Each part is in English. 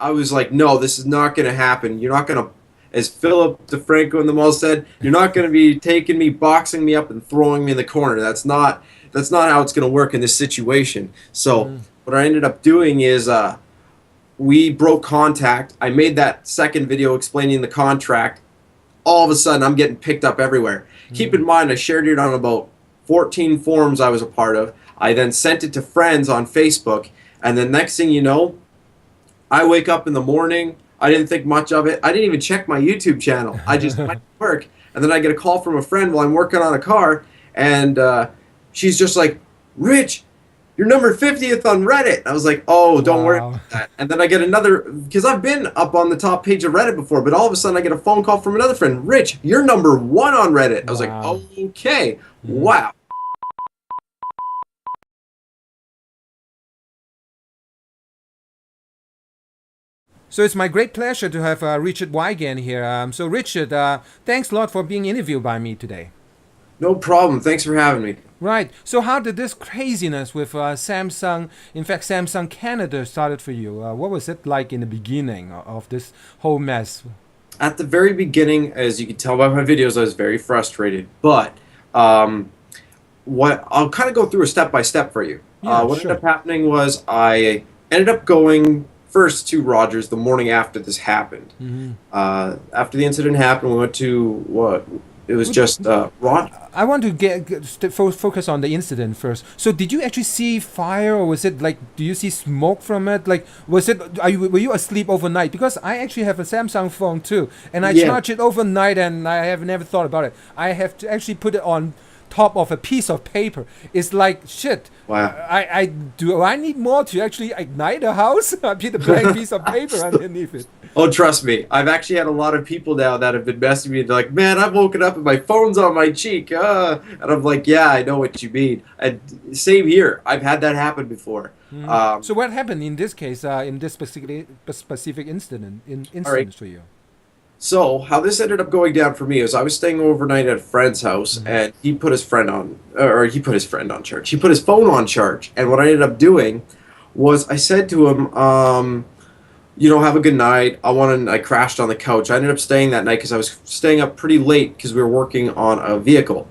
I was like, no, this is not going to happen. You're not going to, as Philip DeFranco in the mall said, you're not going to be taking me, boxing me up, and throwing me in the corner. That's not how it's going to work in this situation. So what I ended up doing is we broke contact. I made that second video explaining the contract. All of a sudden, I'm getting picked up everywhere. Keep in mind, I shared it on about 14 forums I was a part of. I then sent it to friends on Facebook, and the next thing you know, I wake up in the morning. I didn't think much of it. I didn't even check my YouTube channel. I just went to work, and then I get a call from a friend while I'm working on a car, and she's just like, Rich, you're number 50th on Reddit. I was like, oh, don't worry about that. And then I get another, because I've been up on the top page of Reddit before, but all of a sudden I get a phone call from another friend. Rich, you're number 1 on Reddit. I was like, oh, okay, wow. So it's my great pleasure to have Richard Wygand here. So Richard, thanks a lot for being interviewed by me today. No problem. Thanks for having me. Right. So how did this craziness with Samsung, in fact Samsung Canada, started for you? What was it like in the beginning of this whole mess? At the very beginning, as you can tell by my videos, I was very frustrated. But what I'll kind of go through a step by step for you. Yeah, what sure. ended up happening was I ended up going first to Rogers the morning after this happened. After the incident happened, we went to what? It was just Rod. I want to focus on the incident first. So did you actually see fire, or was it like, do you see smoke from it? Like, was it, were you asleep overnight? Because I actually have a Samsung phone too, and I charge it overnight, and I have never thought about it. I have to actually put it on top of a piece of paper. It's like, shit. Wow. Do I need more to actually ignite a house? I put a blank piece of paper underneath it. Oh, trust me. I've actually had a lot of people now that have been messaging me. They're like, man, I've woken up and my phone's on my cheek. And I'm like, yeah, I know what you mean. And same here. I've had that happen before. So what happened in this case, in this specific incident for you? So how this ended up going down for me is I was staying overnight at a friend's house, and he put his friend on, or he put his friend on charge. He put his phone on charge, and what I ended up doing was I said to him, you know, have a good night. I crashed on the couch. I ended up staying that night because I was staying up pretty late because we were working on a vehicle.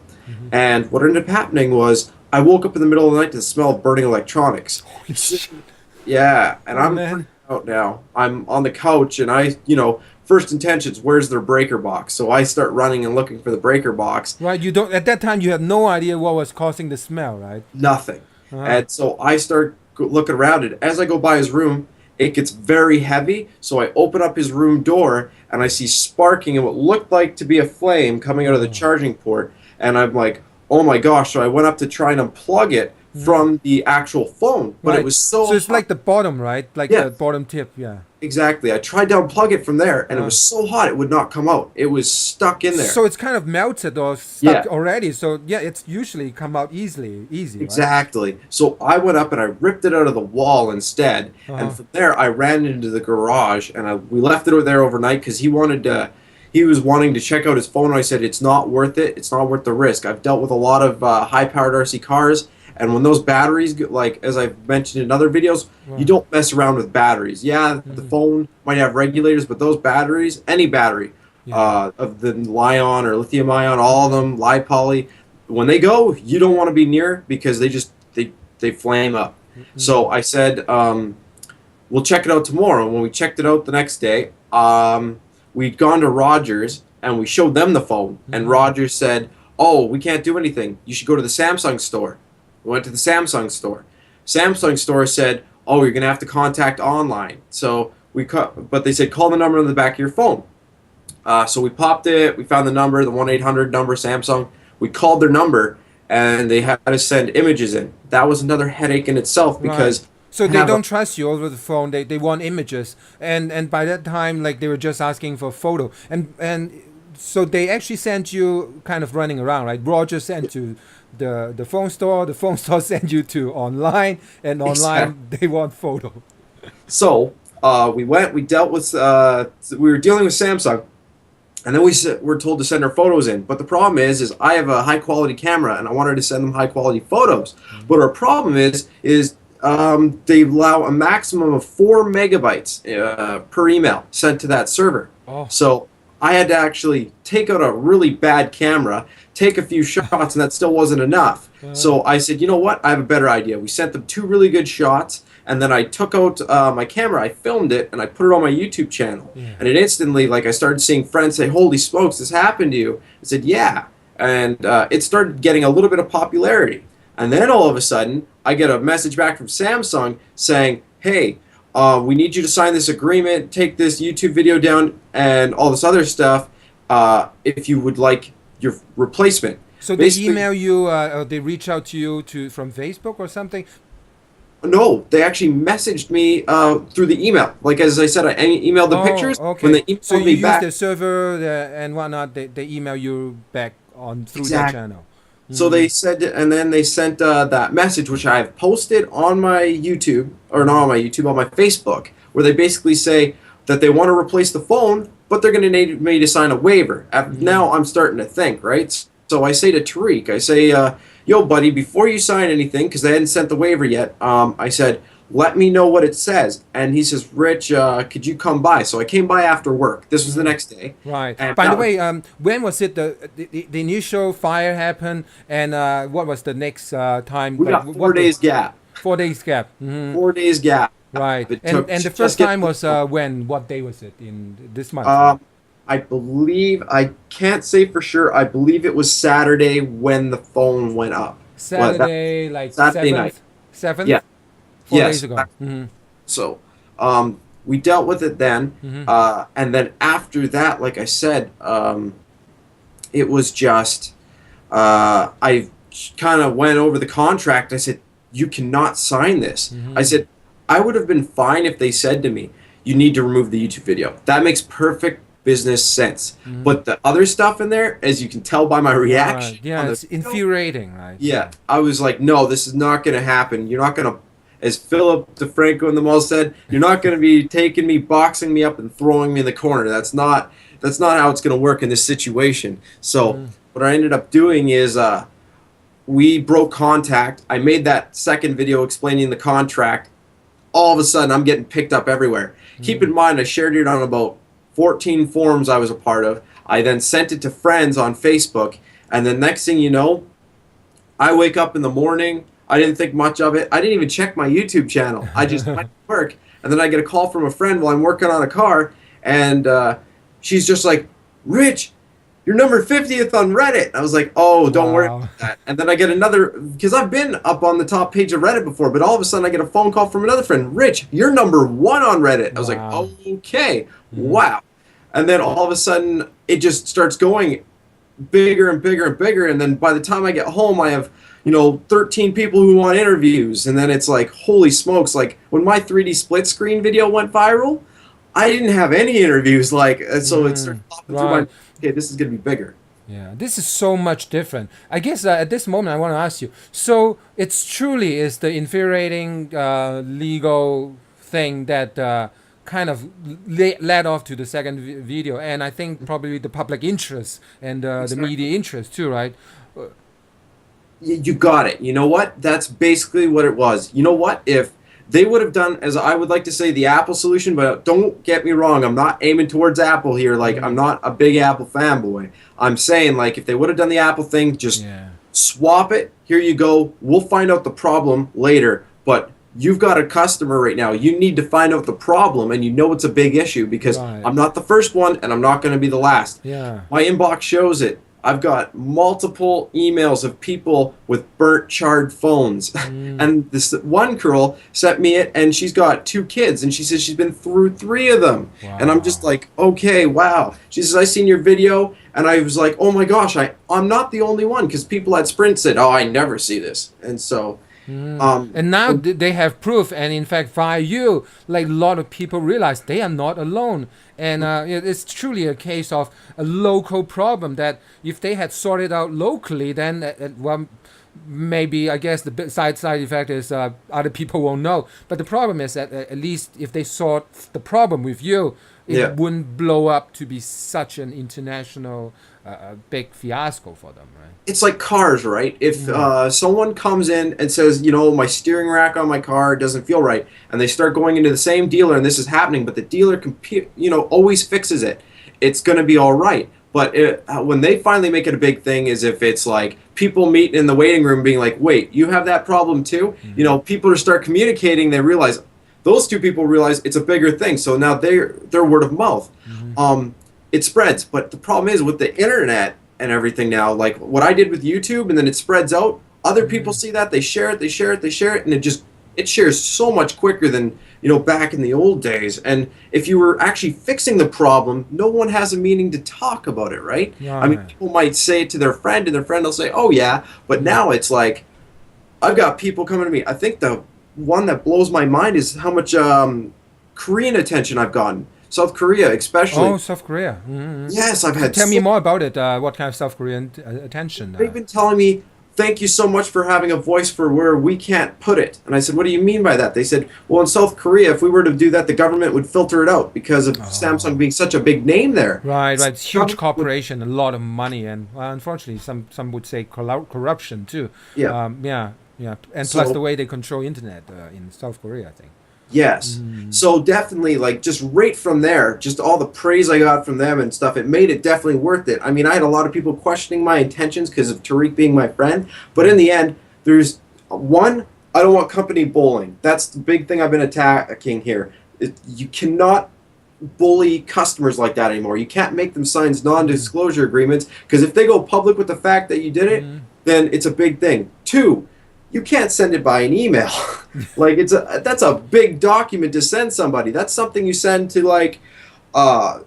And what ended up happening was I woke up in the middle of the night to the smell of burning electronics. Holy shit. Yeah, and I'm freaked out now. I'm on the couch, and first intentions, where's their breaker box? So I start running and looking for the breaker box. Right, you don't, at that time you have no idea what was causing the smell, right? Nothing. And so I start looking around it. As I go by his room, it gets very heavy, so I open up his room door, and I see sparking and what looked like to be a flame coming out of the charging port, and I'm like, oh my gosh, so I went up to try and unplug it from the actual phone, but it was so it's like the bottom, right? Like the bottom tip, yeah. Exactly. I tried to unplug it from there, and it was so hot it would not come out. It was stuck in there. So it's kind of melted or stuck already. So yeah, it's usually come out easy. Exactly. Right? So I went up and I ripped it out of the wall instead, and from there I ran into the garage, and we left it over there overnight because he was wanting to check out his phone. And I said it's not worth it. It's not worth the risk. I've dealt with a lot of high-powered RC cars. And when those batteries, like as I've mentioned in other videos, you don't mess around with batteries. Yeah, the phone might have regulators, but those batteries, any battery, of the Li-ion or lithium-ion, all of them, Li-Poly, when they go, you don't want to be near because they flame up. So I said, we'll check it out tomorrow. And when we checked it out the next day, we'd gone to Rogers and we showed them the phone. And Rogers said, oh, we can't do anything. You should go to the Samsung store. We went to the Samsung store. Samsung store said, oh, you're going to have to contact online. So but they said, call the number on the back of your phone. So we popped it. We found the number, the 1-800 number, Samsung. We called their number, and they had to send images in. That was another headache in itself because... So they don't trust you over the phone. They want images. And by that time, like, they were just asking for a photo. And so they actually sent you kind of running around, right? Roger sent you the phone store sent you to online, and online they want photo. So we dealt with, we were dealing with Samsung, and then we're told to send our photos in. But the problem is I have a high quality camera, and I wanted to send them high quality photos. But our problem is they allow a maximum of 4 megabytes per email sent to that server. Oh. So I had to actually take out a really bad camera, take a few shots, and that still wasn't enough. So I said, you know what? I have a better idea. We sent them 2 really good shots, and then I took out my camera, I filmed it, and I put it on my YouTube channel. Yeah. And it instantly, like, I started seeing friends say, holy smokes, this happened to you. I said, yeah. And it started getting a little bit of popularity. And then all of a sudden, I get a message back from Samsung saying, hey, we need you to sign this agreement, take this YouTube video down, and all this other stuff if you would like your replacement. So they email you, or they reach out to you from Facebook or something? No, they actually messaged me through the email. Like, as I said, I emailed the pictures. Okay. When they emailed so you me use back, the server and whatnot, they email you back through their channel. So they said, and then they sent that message, which I have posted on my YouTube, or not on my YouTube, on my Facebook, where they basically say that they want to replace the phone, but they're going to need me to sign a waiver. Now I'm starting to think, right? So I say to Tariq, I say, yo, buddy, before you sign anything, because they hadn't sent the waiver yet, I said, let me know what it says. And he says, Rich, could you come by? So I came by after work. This was the next day. Right. By the way, when was it the initial fire happened, and what was the next time? We got 4 days gap. 4 days gap. Mm-hmm. 4 days gap. Right. And the first time was when? What day was it? In this month? I believe, I can't say for sure, I believe it was Saturday when the phone went up. Saturday, like Saturday 7th? night. 7th? Yeah. 4 days ago. Mm-hmm. So, we dealt with it then, and then after that, like I said, it was just, I kind of went over the contract. I said, you cannot sign this. I said, I would have been fine if they said to me, you need to remove the YouTube video. That makes perfect business sense. But the other stuff in there, as you can tell by my reaction, yeah, it's infuriating, right? Yeah, I was like, no, this is not going to happen. You're not going to, as Philip DeFranco in the mall said, you're not going to be taking me, boxing me up, and throwing me in the corner. That's not how it's going to work in this situation. So what I ended up doing is we broke contact. I made that second video explaining the contract. All of a sudden, I'm getting picked up everywhere. Keep in mind, I shared it on about 14 forums I was a part of. I then sent it to friends on Facebook, and the next thing you know, I wake up in the morning. I didn't think much of it. I didn't even check my YouTube channel. I just went to work, and then I get a call from a friend while I'm working on a car, and she's just like, Rich, you're number 50th on Reddit. I was like, oh, don't worry about that. And then I get another, because I've been up on the top page of Reddit before, but all of a sudden I get a phone call from another friend. Rich, you're number 1 on Reddit. I was like, okay, wow. And then all of a sudden it just starts going bigger and bigger and bigger. And then by the time I get home, I have, 13 people who want interviews. And then it's like, holy smokes, like when my 3D split screen video went viral, I didn't have any interviews. So it started popping through my, okay, this is going to be bigger. Yeah, this is so much different. I guess at this moment I want to ask you, so it's truly is the infuriating legal thing that kind of led off to the second video, and I think probably the public interest and the media interest too, right? You got it. You know what? That's basically what it was. You know what? If they would have done, as I would like to say, the Apple solution, but don't get me wrong, I'm not aiming towards Apple here. Like, I'm not a big Apple fanboy. I'm saying, like, if they would have done the Apple thing, just swap it. Here you go. We'll find out the problem later. But you've got a customer right now. You need to find out the problem, and you know it's a big issue because I'm not the first one, and I'm not going to be the last. Yeah. My inbox shows it. I've got multiple emails of people with burnt, charred phones. And this one girl sent me it, and she's got 2 kids, and she says she's been through 3 of them. Wow. And I'm just like, okay, wow. She says, I seen your video, and I was like, oh my gosh, I'm not the only one, because people at Sprint said, oh, I never see this. And so... and now they have proof, and in fact via you, like a lot of people realize they are not alone, and it's truly a case of a local problem that if they had sorted out locally, then maybe I guess the side effect is other people won't know. But the problem is that at least if they sort the problem with you, it wouldn't blow up to be such an international big fiasco for them, right? It's like cars, right? If someone comes in and says, my steering rack on my car doesn't feel right, and they start going into the same dealer, and this is happening, but the dealer always fixes it, it's going to be all right. But when they finally make it a big thing is if it's like people meet in the waiting room being like, wait, you have that problem too? People start communicating, they realize, those two people realize it's a bigger thing. So now they're word of mouth. It spreads. But the problem is with the internet and everything now, like what I did with YouTube, and then it spreads out, other people see that, they share it, and it shares so much quicker than back in the old days. And if you were actually fixing the problem, no one has a meaning to talk about it, right? I mean, people might say it to their friend, and their friend will say, oh yeah, but now it's like, I've got people coming to me. I think the one that blows my mind is how much Korean attention I've gotten. South Korea especially. Oh, South Korea. Mm-hmm. Yes, I've had. Tell me more about it. What kind of South Korean attention? They've been telling me, thank you so much for having a voice for where we can't put it. And I said, what do you mean by that? They said, well, in South Korea, if we were to do that, the government would filter it out because of Samsung being such a big name there. Right. It's huge corporation, a lot of money, and unfortunately, some would say corruption too. Yeah. Yeah. And plus the way they control internet in South Korea, I think. Yes. So definitely, like, just right from there, just all the praise I got from them and stuff, it made it definitely worth it. I mean, I had a lot of people questioning my intentions because of Tariq being my friend. But in the end, there's one, I don't want company bullying. That's the big thing I've been attacking here. You cannot bully customers like that anymore. You can't make them sign non-disclosure agreements, because if they go public with the fact that you did it, then it's a big thing. Two, you can't send it by an email. Like, that's a big document to send somebody. That's something you send to, like, a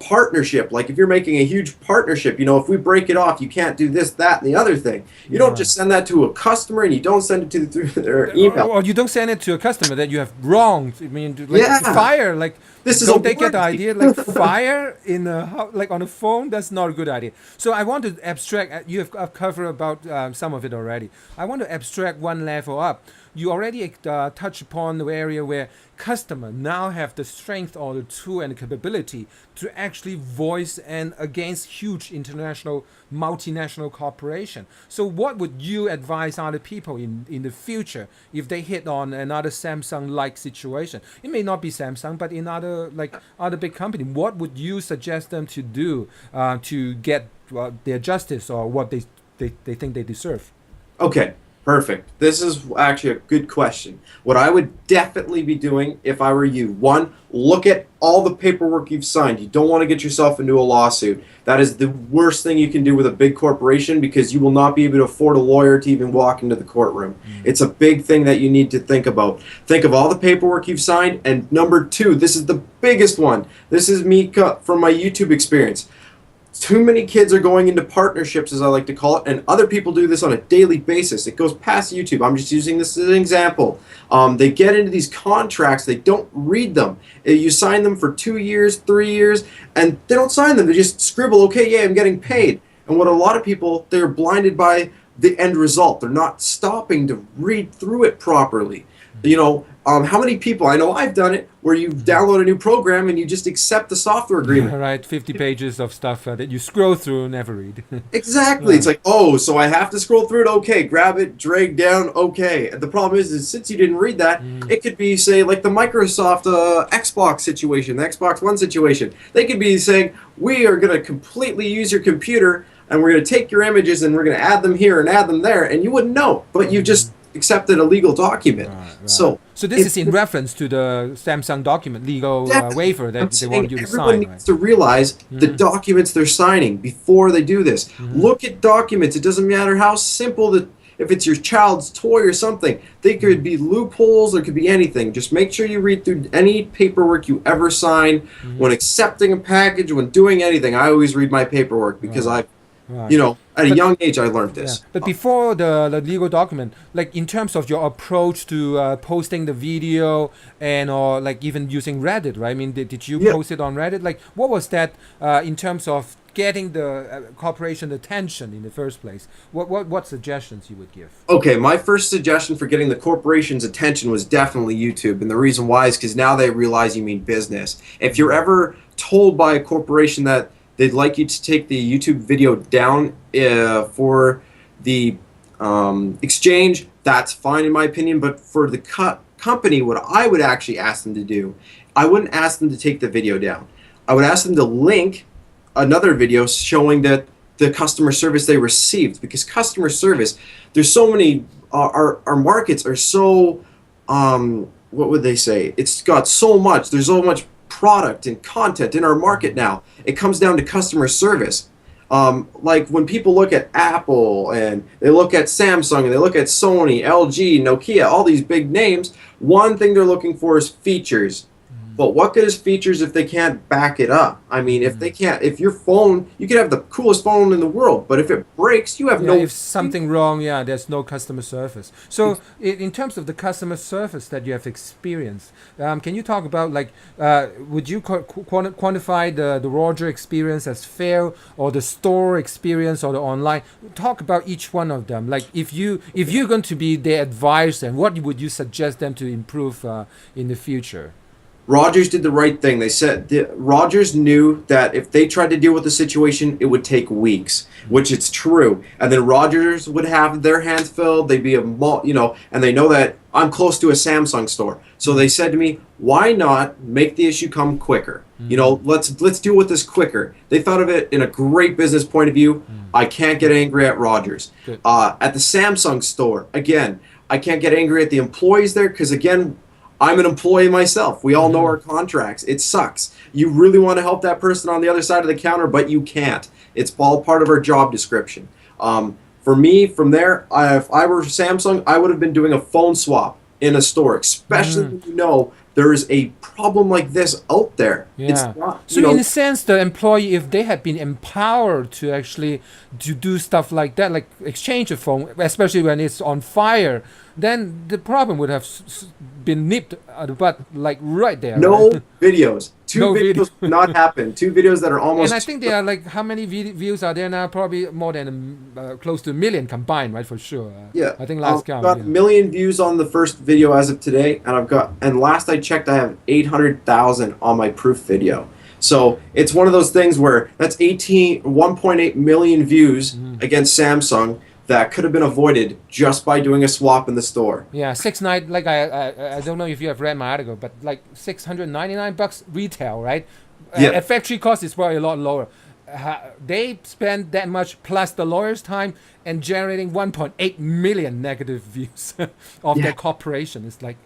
partnership. Like, if you're making a huge partnership, if we break it off, you can't do this, that, and the other thing. You don't just send that to a customer, and you don't send it through their email. Or you don't send it to a customer that you have wronged. I mean, fire. Like, this is don't they get the idea? Like, fire on a phone, that's not a good idea. So I want to abstract. You have covered about some of it already. I want to abstract one level up. You already touched upon the area where customers now have the strength or the tool and the capability to actually voice and against huge international, multinational corporation. So what would you advise other people in the future if they hit on another Samsung-like situation? It may not be Samsung, but in other big company. What would you suggest them to do to get their justice or what they think they deserve? Okay. Perfect. This is actually a good question. What I would definitely be doing if I were you, one, look at all the paperwork you've signed. You don't want to get yourself into a lawsuit. That is the worst thing you can do with a big corporation, because you will not be able to afford a lawyer to even walk into the courtroom. It's a big thing that you need to think about. Think of all the paperwork you've signed. And number two, this is the biggest one. This is me from my YouTube experience. Too many kids are going into partnerships, as I like to call it, and other people do this on a daily basis. It goes past YouTube. I'm just using this as an example. They get into these contracts. They don't read them. You sign them for 2 years, 3 years, and they don't sign them. They just scribble, okay, yeah, I'm getting paid. And what a lot of people, they're blinded by the end result. They're not stopping to read through it properly. How many people, I know I've done it, where you download a new program and you just accept the software agreement. Right, 50 pages of stuff that you scroll through and never read. Exactly. It's like, so I have to scroll through it? Okay, grab it, drag down, okay. And the problem is since you didn't read that, it could be, say, like the Microsoft Xbox situation, the Xbox One situation. They could be saying, we are going to completely use your computer, and we're going to take your images and we're going to add them here and add them there, and you wouldn't know, but you just accepted a legal document. Right. So this is in reference to the Samsung document, legal waiver that they want you to sign. Everyone needs to realize the documents they're signing before they do this. Look at documents. It doesn't matter how simple if it's your child's toy or something. They could be loopholes. There could be anything. Just make sure you read through any paperwork you ever sign. When accepting a package, when doing anything, I always read my paperwork, because at a young age, I learned this. Yeah. But before the legal document, like in terms of your approach to posting the video or like even using Reddit, right? I mean, did you post it on Reddit? Like, what was that in terms of getting the corporation attention in the first place? What suggestions you would give? Okay, my first suggestion for getting the corporation's attention was definitely YouTube, and the reason why is because now they realize you mean business. If you're ever told by a corporation that they'd like you to take the YouTube video down for the exchange, that's fine in my opinion, but for the company, what I would actually ask them to do, I wouldn't ask them to take the video down. I would ask them to link another video showing that the customer service they received, because customer service, there's so many, our markets are so, what would they say? It's got so much, there's so much product and content in our market now. It comes down to customer service. Like when people look at Apple and they look at Samsung and they look at Sony, LG, Nokia, all these big names, one thing they're looking for is features. But what good is features if they can't back it up? I mean, if they can't, if your phone, you can have the coolest phone in the world, but if it breaks, you have no. If something wrong, there's no customer service. So, in terms of the customer service that you have experienced, can you talk about would you quantify the Roger experience as fair, or the store experience, or the online? Talk about each one of them. Like if you're going to be their advisor, what would you suggest them to improve in the future? Rogers did the right thing. They said Rogers knew that if they tried to deal with the situation, it would take weeks, which it's true. And then Rogers would have their hands filled. They'd be and they know that I'm close to a Samsung store. So they said to me, why not make the issue come quicker? Let's deal with this quicker. They thought of it in a great business point of view. I can't get angry at Rogers. At the Samsung store, again, I can't get angry at the employees there because, again, I'm an employee myself. We all know our contracts. It sucks. You really want to help that person on the other side of the counter, but you can't. It's all part of our job description. For me, from there, if I were Samsung, I would have been doing a phone swap in a store, especially when you know there is a problem like this out there. Yeah. It's not, so in a sense, the employee, if they had been empowered to actually to do stuff like that, like exchange a phone, especially when it's on fire, then the problem would have been nipped at the butt, like right there. No right? videos. Two videos would not happen. Two videos that are almost. And I think they are like, how many views are there now? Probably more than close to 1 million combined, right? For sure. Yeah. I think last count. I've got 1 million views on the first video as of today, and last I checked, I have 800,000 on my proof video. So it's one of those things where that's 1.8 million views against Samsung that could have been avoided just by doing a swap in the store. Yeah, I don't know if you have read my article, but like $699 retail, right? Yeah. At factory cost is probably a lot lower. They spend that much plus the lawyer's time and generating 1.8 million negative views of their corporation. It's like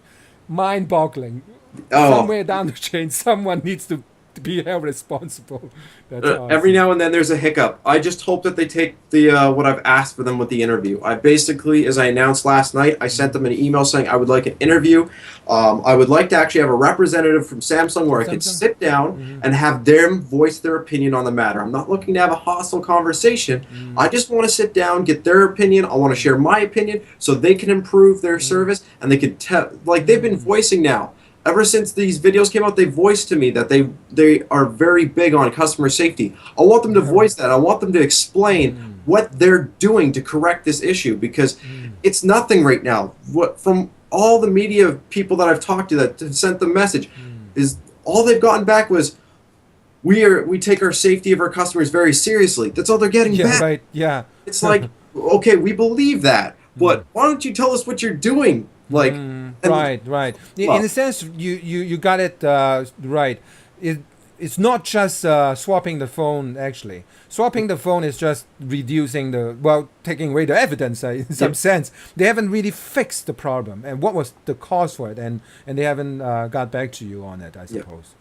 mind-boggling. Somewhere down the chain, someone needs to be held responsible. That's awesome. Every now and then there's a hiccup. I just hope that they take the what I've asked for them with the interview. I basically, as I announced last night, I sent them an email saying I would like an interview. I would like to actually have a representative from Samsung where I could sit down and have them voice their opinion on the matter. I'm not looking to have a hostile conversation. I just want to sit down, get their opinion. I want to share my opinion so they can improve their service, and they could tell, like they've been voicing now. Ever since these videos came out, they voiced to me that they are very big on customer safety. I want them to voice that. I want them to explain what they're doing to correct this issue, because it's nothing right now. From all the media people that I've talked to that sent the message, is all they've gotten back was, we take our safety of our customers very seriously. That's all they're getting back. Right. Yeah. It's like, okay, we believe that, but why don't you tell us what you're doing? Like, right. In a sense, you got it right. It's not just swapping the phone. Actually, swapping the phone is just reducing taking away the evidence in some sense. They haven't really fixed the problem, and what was the cause for it, and they haven't got back to you on it, I suppose.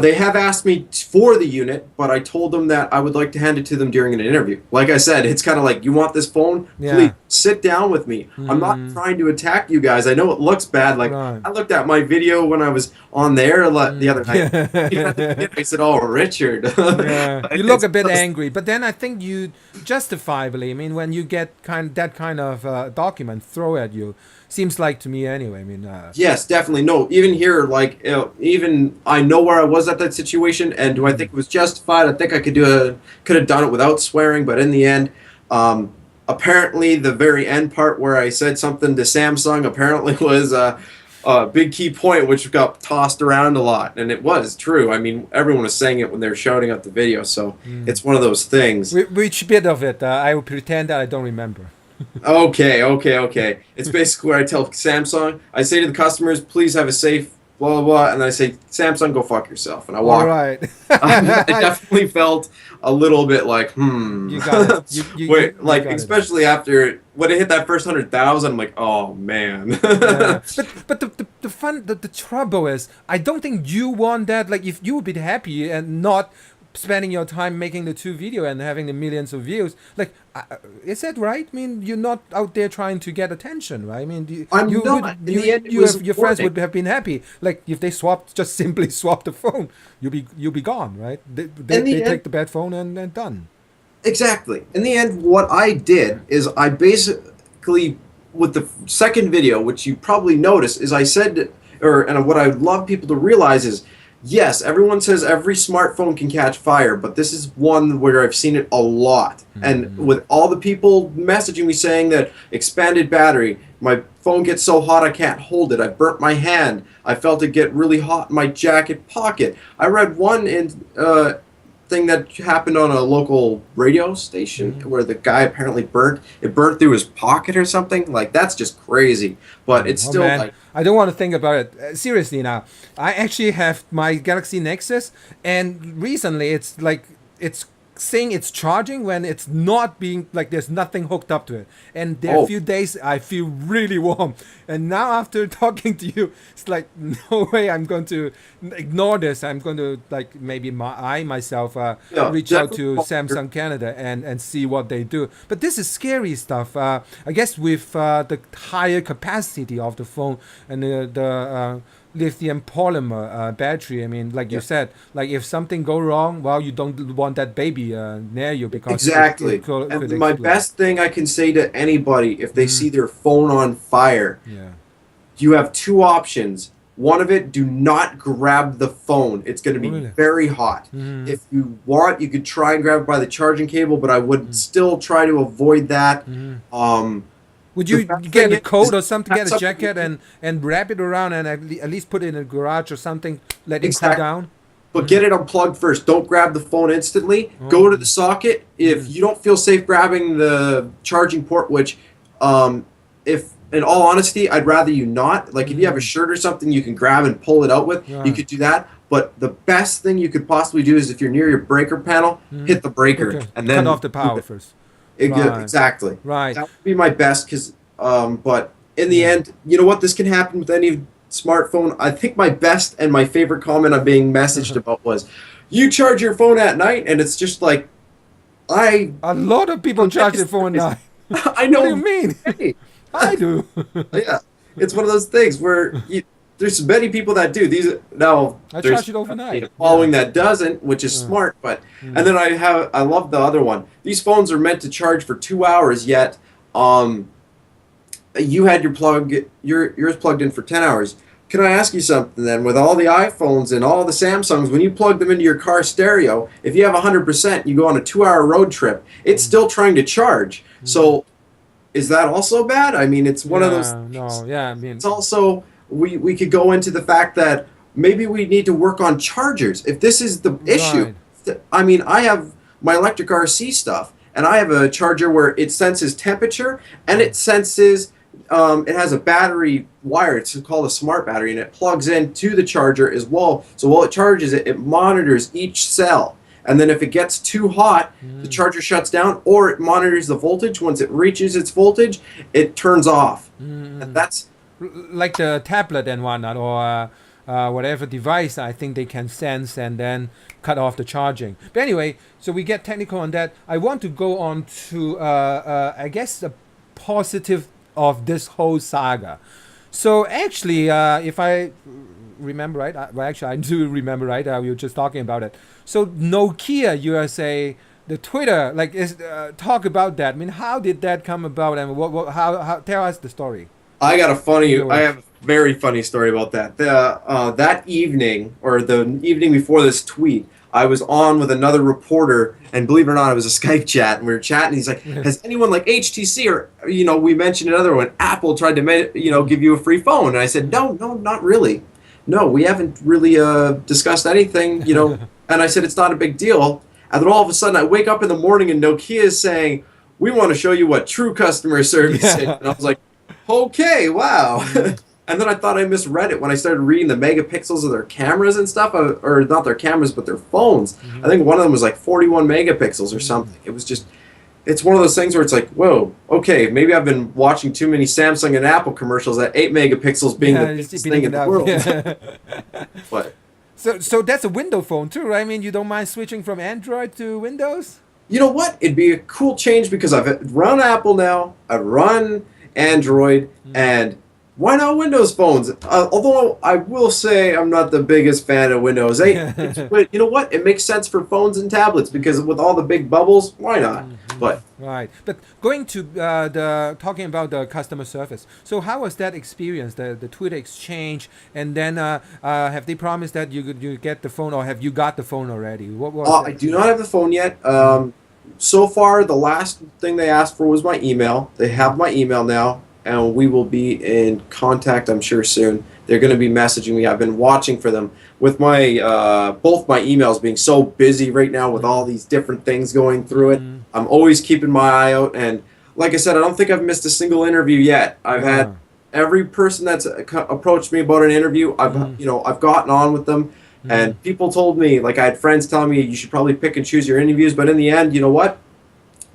They have asked me for the unit, but I told them that I would like to hand it to them during an interview. Like I said, it's kind of like, you want this phone? Please sit down with me. I'm not trying to attack you guys. I know it looks bad. Like, I looked at my video when I was on there the other night. I said, "Oh, Richard." You look a bit angry, but then I think you justifiably, I mean, when you get that kind of document thrown at you, Seems like to me anyway. I mean, Yes, definitely. No, even here, like, even I know where I was at that situation, and do I think it was justified? I think I could have done it without swearing, but in the end, apparently the very end part where I said something to Samsung apparently was a big key point, which got tossed around a lot, and it was true. I mean, everyone was saying it when they were shouting out the video, so it's one of those things. which bit of it? I will pretend that I don't remember. Okay. It's basically where I tell Samsung, I say to the customers, please have a safe blah blah blah, and I say, Samsung, go fuck yourself, and I walk. All right. I definitely felt a little bit like, You got it. Wait, like got especially after when it hit that first 100,000, I'm like, oh man. Yeah. But the trouble is, I don't think you want that. Like, if you would be happy and not spending your time making the 2 video and having the millions of views, like, is that right? I mean, you're not out there trying to get attention, right? I mean, your friends would have been happy. Like, if they just simply swap the phone, you'll be gone, right? They take the bad phone and done. Exactly. In the end, what I did is I basically, with the second video, which you probably noticed, is I said, and what I would love people to realize is, yes, everyone says every smartphone can catch fire, but this is one where I've seen it a lot. And with all the people messaging me saying that expanded battery, my phone gets so hot I can't hold it, I burnt my hand, I felt it get really hot in my jacket pocket. I read one thing that happened on a local radio station where the guy apparently burnt through his pocket or something. Like, that's just crazy, but it's still like, I don't want to think about it. Seriously now, I actually have my Galaxy Nexus, and recently it's like it's saying it's charging when it's not being, like, there's nothing hooked up to it. And there are a few days I feel really warm. And now after talking to you, it's like, no way I'm going to ignore this. I'm going to, like, maybe myself reach out to Samsung Canada and see what they do. But this is scary stuff. I guess with the higher capacity of the phone and the lithium polymer battery, I mean, like you said, like, if something go wrong, well, you don't want that baby near you, because exactly. And my best thing I can say to anybody if they see their phone on fire, you have 2 options. One of it, do not grab the phone. It's going to be very hot. If you want, you could try and grab it by the charging cable, but I would still try to avoid that. Would you get a coat or something, get a jacket and wrap it around and at least put it in a garage or something, let it cool down? But get it unplugged first. Don't grab the phone instantly. Go to the socket. If you don't feel safe grabbing the charging port, which, if in all honesty, I'd rather you not. Like, if you have a shirt or something you can grab and pull it out with, you could do that. But the best thing you could possibly do is, if you're near your breaker panel, hit the breaker and then cut off the power first. Exactly. Right. That would be my best, because, but in the end, you know what? This can happen with any smartphone. I think my best and my favorite comment I'm being messaged about was, you charge your phone at night, and it's just like, a lot of people charge their phone at night. I know. What do you mean? Hey. I do. Yeah. It's one of those things where there's many people that do these now. I charge it overnight. Following that doesn't, which is smart, but and then I love the other one. These phones are meant to charge for 2 hours, yet you had yours plugged in for 10 hours. Can I ask you something then? With all the iPhones and all the Samsungs, when you plug them into your car stereo, if you have 100%, you go on a 2-hour road trip, it's still trying to charge. So is that also bad? I mean, it's one of those things. No, yeah, I mean, it's also, we could go into the fact that maybe we need to work on chargers. If this is the issue, I mean, I have my electric RC stuff, and I have a charger where it senses temperature, and it senses, it has a battery wire, it's called a smart battery, and it plugs into the charger as well. So while it charges it, it monitors each cell. And then if it gets too hot, the charger shuts down, or it monitors the voltage. Once it reaches its voltage, it turns off. And that's like the tablet and whatnot, or whatever device, I think they can sense and then cut off the charging. But anyway, so we get technical on that. I want to go on to, I guess, the positive of this whole saga. So actually, if I remember right, I do remember right, we were just talking about it. So Nokia USA, the Twitter, like, is talk about that. I mean, how did that come about, and how tell us the story? I got a funny. Go I ahead. have a very funny story about that. That evening, or the evening before this tweet, I was on with another reporter, and believe it or not, it was a Skype chat, and we were chatting. He's like, "Has anyone like HTC or we mentioned another one, Apple tried to give you a free phone?" And I said, "No, no, not really. No, we haven't really discussed anything. And I said it's not a big deal. And then all of a sudden, I wake up in the morning, and Nokia is saying, "We want to show you what true customer service is." Yeah. And I was like, okay, wow. Mm. And then I thought I misread it when I started reading the megapixels of their cameras and stuff, or not their cameras, but their phones. Mhm. I think one of them was like 41 megapixels or something. It was just, it's one of those things where it's like, whoa, okay, maybe I've been watching too many Samsung and Apple commercials at 8 megapixels being Yeah, the it's biggest beating thing in it the up. world. Yeah. But So that's a window phone too, right? I mean, you don't mind switching from Android to Windows? you know what? It'd be a cool change because I've run Apple now, I've run Android, and why not Windows phones? Although I will say I'm not the biggest fan of Windows 8. But you know what? It makes sense for phones and tablets because with all the big bubbles, why not? But Right. But going to the talking about the customer service. So how was that experience, the Twitter exchange, and then have they promised that you get the phone, or have you got the phone already? What was I that? do not have the phone yet. So far, the last thing they asked for was my email. They have my email now, and we will be in contact, I'm sure, soon. They're going to be messaging me. I've been watching for them with my both my emails being so busy right now with all these different things going through it. Mm. I'm always keeping my eye out, and like I said, I don't think I've missed a single interview yet. I've had Ah. every person that's approached me about an interview. I've gotten on with them. And people told me, like I had friends telling me, you should probably pick and choose your interviews. But in the end, you know what?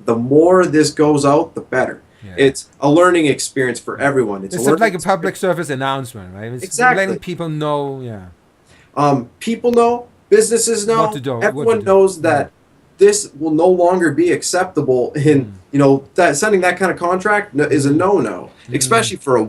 The more this goes out, the better. Yeah. It's a learning experience for everyone. It's a sort of learning like a public service announcement, right? It's Exactly. letting people know, yeah, People know, businesses know, what to do. everyone knows that this will no longer be acceptable in, that sending that kind of contract is a no-no, especially for a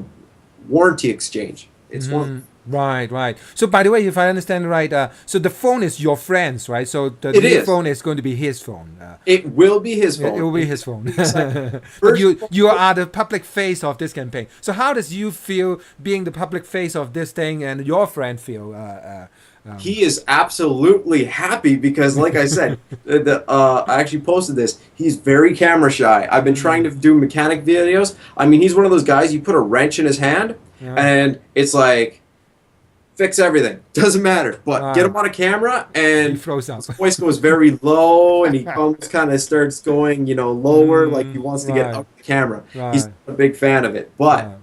warranty exchange. It's one. Right, right. So, by the way, if I understand right, so the phone is your friend's, right? So the It new is. phone is going to be his phone. It will be his phone. It will be his phone. Exactly. But you are the public face of this campaign. So how does you feel being the public face of this thing, and your friend feel? He is absolutely happy because, like I said, I actually posted this. He's very camera shy. I've been trying to do mechanic videos. I mean, he's one of those guys, you put a wrench in his hand, and it's like, fix everything. Doesn't matter. But get him on a camera, and He froze up. his voice goes very low, and he kind of starts going, lower, like he wants to get Right. up the camera. Right. He's a big fan of it. But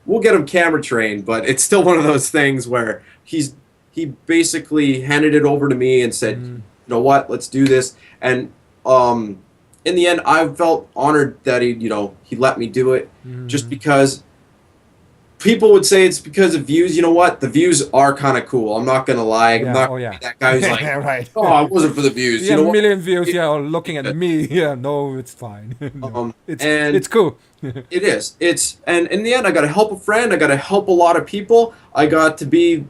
we'll get him camera trained. But it's still one of those things where he basically handed it over to me and said, you know what, let's do this. And in the end, I felt honored that he let me do it, just because people would say it's because of views. You know what? The views are kind of cool. I'm not going to lie. I'm not gonna be that guy who's like, right. oh, it wasn't for the views. Yeah, You know a what? million views. Yeah, or looking at me. Yeah, no, it's fine. No, and it's cool. It is. And in the end, I got to help a friend. I got to help a lot of people. I got to be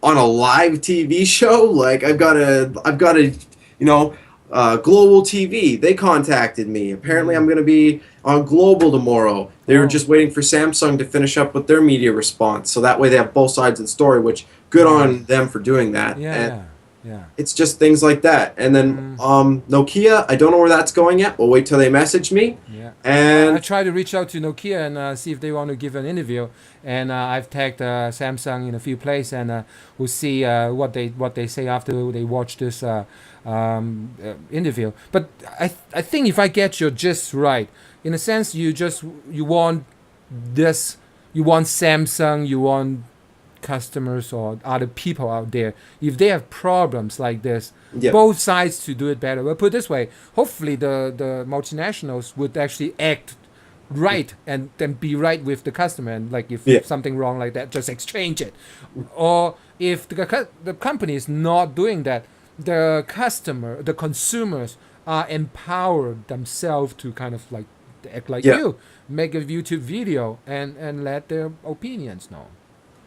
on a live TV show. Like I've got to, Global TV. They contacted me. Apparently, I'm going to be on Global tomorrow. They were just waiting for Samsung to finish up with their media response, so that way they have both sides of the story. Which good on them for doing that. Yeah. It's just things like that. And then Nokia, I don't know where that's going yet. We'll wait till they message me. Yeah. And I tried to reach out to Nokia and see if they want to give an interview. And I've tagged Samsung in a few places, and we'll see what they say after they watch this interview. But I think if I get your gist right, in a sense, you want this, you want Samsung, you want customers or other people out there, if they have problems like this, both sides to do it better. Well, put it this way, hopefully the multinationals would actually act right and then be right with the customer, and like if something wrong like that, just exchange it. Or if the company is not doing that, the consumers are empowered themselves to kind of like act like you, make a YouTube video and let their opinions know.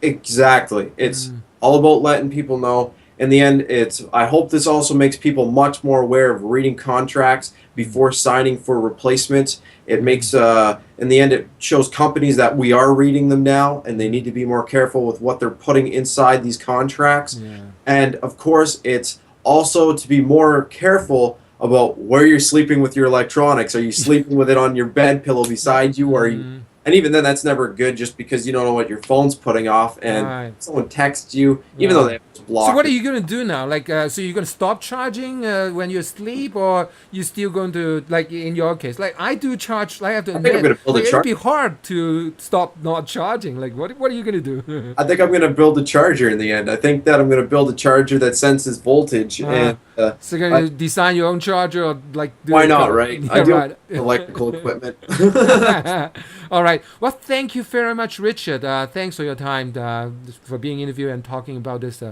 Exactly. It's all about letting people know. in the end, I hope this also makes people much more aware of reading contracts before signing for replacements. It makes, in the end, it shows companies that we are reading them now, and they need to be more careful with what they're putting inside these contracts. Yeah. And of course, it's also to be more careful about where you're sleeping with your electronics. Are you sleeping with it on your bed pillow beside you, or are you? And even then, that's never good, just because you don't know what your phone's putting off, and Right. someone texts you, even though they have to block. So what are it. you gonna do now? Like, so you're gonna stop charging when you sleep, or you still going to, like in your case, like I do charge. I have to I think I'm admit, gonna build a like, it'd charger. be hard to stop not charging. Like, what are you gonna do? I think I'm going to build a charger in the end. I think that I'm going to build a charger that senses voltage, and So you're gonna design your own charger, or like do why it not, kind of- right? Yeah, I do right. electrical equipment. All right. Well, thank you very much, Richard. Thanks for your time, for being interviewed and talking about this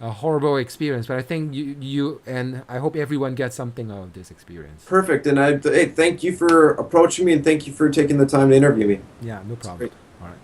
horrible experience. But I think you and I hope everyone gets something out of this experience. Perfect, and hey, thank you for approaching me, and thank you for taking the time to interview me. Yeah, no problem. great. All right.